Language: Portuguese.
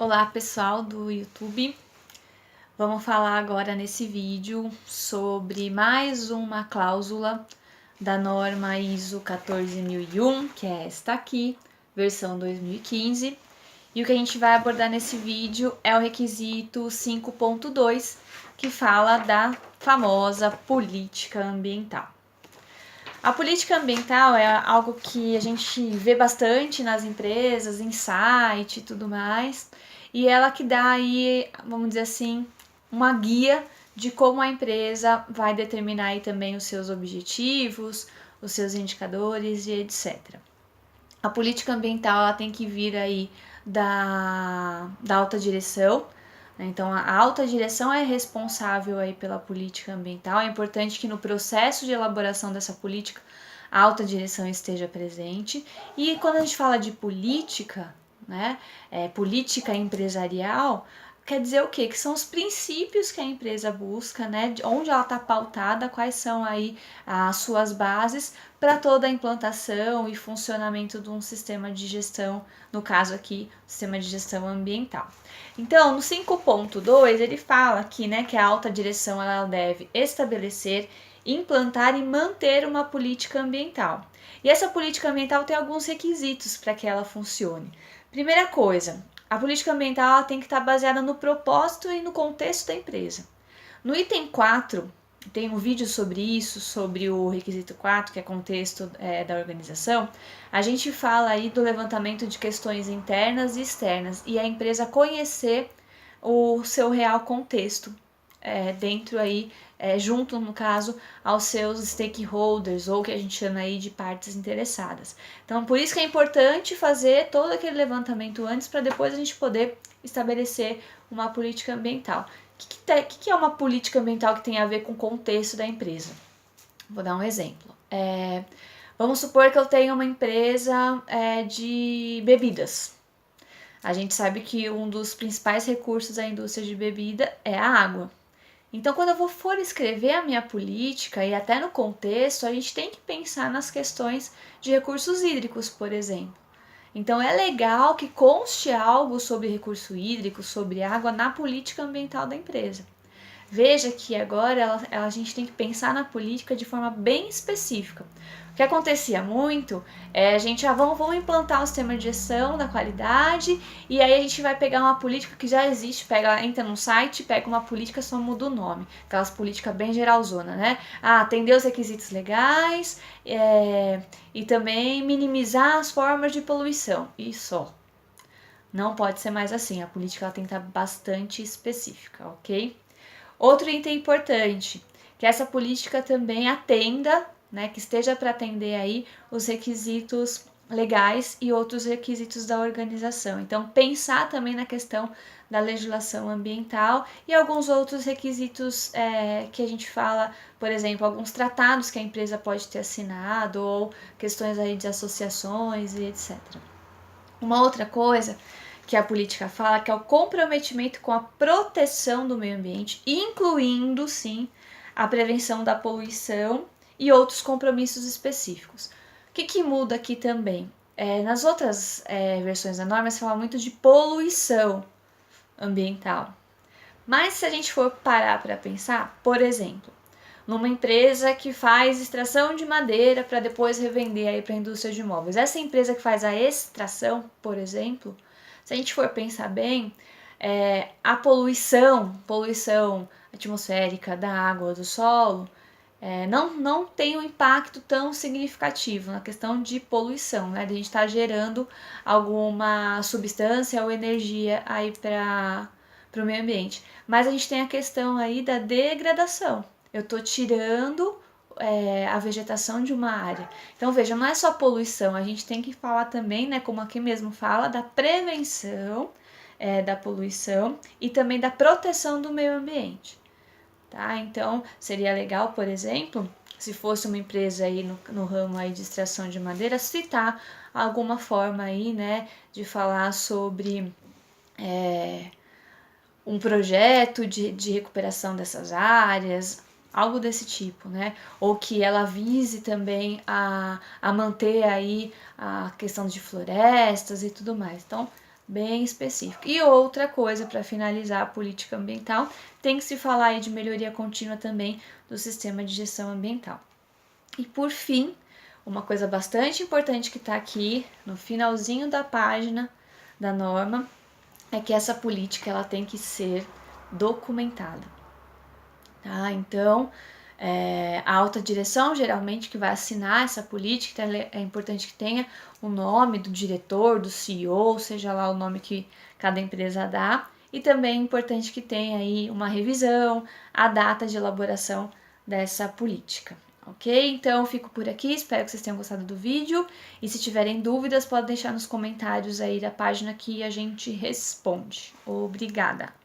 Olá pessoal do YouTube, vamos falar agora nesse vídeo sobre mais uma cláusula da norma ISO 14001, que é esta aqui, versão 2015, e o que a gente vai abordar nesse vídeo é o requisito 5.2, que fala da famosa política ambiental. A política ambiental é algo que a gente vê bastante nas empresas, em site e tudo mais, e ela que dá aí, vamos dizer assim, uma guia de como a empresa vai determinar aí também os seus objetivos, os seus indicadores e etc. A política ambiental ela tem que vir aí da alta direção. Então, a alta direção é responsável aí pela política ambiental. É importante que no processo de elaboração dessa política, a alta direção esteja presente. E quando a gente fala de política, né, política empresarial, quer dizer o quê? Que são os princípios que a empresa busca, né, onde ela está pautada, quais são aí as suas bases para toda a implantação e funcionamento de um sistema de gestão, no caso aqui, sistema de gestão ambiental. Então, no 5.2, ele fala aqui, né, que a alta direção ela deve estabelecer, implantar e manter uma política ambiental. E essa política ambiental tem alguns requisitos para que ela funcione. Primeira coisa, a política ambiental ela tem que estar baseada no propósito e no contexto da empresa. No item 4, tem um vídeo sobre isso, sobre o requisito 4, que é contexto da organização. A gente fala aí do levantamento de questões internas e externas e a empresa conhecer o seu real contexto dentro aí, junto no caso aos seus stakeholders ou que a gente chama aí de partes interessadas. Então por isso que é importante fazer todo aquele levantamento antes para depois a gente poder estabelecer uma política ambiental. O que é uma política ambiental que tem a ver com o contexto da empresa? Vou dar um exemplo. Vamos supor que eu tenho uma empresa de bebidas. A gente sabe que um dos principais recursos da indústria de bebida é a água. Então, quando eu for escrever a minha política e até no contexto, a gente tem que pensar nas questões de recursos hídricos, por exemplo. Então, é legal que conste algo sobre recurso hídrico, sobre água na política ambiental da empresa. Veja que agora a gente tem que pensar na política de forma bem específica. O que acontecia muito é a gente vamos implantar um sistema de gestão da qualidade e aí a gente vai pegar uma política que já existe, entra num site, pega uma política, só muda o nome. Aquelas políticas bem geralzona, né? Atender os requisitos legais e também minimizar as formas de poluição. E só. Não pode ser mais assim, a política ela tem que estar bastante específica, ok? Outro item importante, que essa política também atenda, né, que esteja para atender aí os requisitos legais e outros requisitos da organização. Então, pensar também na questão da legislação ambiental e alguns outros requisitos que a gente fala, por exemplo, alguns tratados que a empresa pode ter assinado ou questões aí de associações e etc. Uma outra coisa que a política fala, que é o comprometimento com a proteção do meio ambiente, incluindo, sim, a prevenção da poluição e outros compromissos específicos. O que muda aqui também? Nas outras versões da norma se fala muito de poluição ambiental. Mas se a gente for parar para pensar, por exemplo, numa empresa que faz extração de madeira para depois revender aí para a indústria de imóveis. Essa empresa que faz a extração, por exemplo, se a gente for pensar bem, a poluição atmosférica da água, do solo, não tem um impacto tão significativo na questão de poluição, né? De a gente estar gerando alguma substância ou energia aí para o meio ambiente. Mas a gente tem a questão aí da degradação. Eu estou tirando a vegetação de uma área. Então, veja, não é só poluição, a gente tem que falar também, né, como aqui mesmo fala, da prevenção da poluição e também da proteção do meio ambiente. Tá? Então, seria legal, por exemplo, se fosse uma empresa aí no ramo aí de extração de madeira, citar alguma forma aí, né, de falar sobre um projeto de recuperação dessas áreas, algo desse tipo, né? Ou que ela vise também a manter aí a questão de florestas e tudo mais. Então, bem específico. E outra coisa, para finalizar a política ambiental, tem que se falar aí de melhoria contínua também do sistema de gestão ambiental. E por fim, uma coisa bastante importante que está aqui no finalzinho da página da norma é que essa política ela tem que ser documentada. Tá? Então, a alta direção geralmente que vai assinar essa política, então é importante que tenha o nome do diretor, do CEO, seja lá o nome que cada empresa dá, e também é importante que tenha aí uma revisão, a data de elaboração dessa política. Ok? Então, fico por aqui, espero que vocês tenham gostado do vídeo, e se tiverem dúvidas, podem deixar nos comentários aí da página que a gente responde. Obrigada!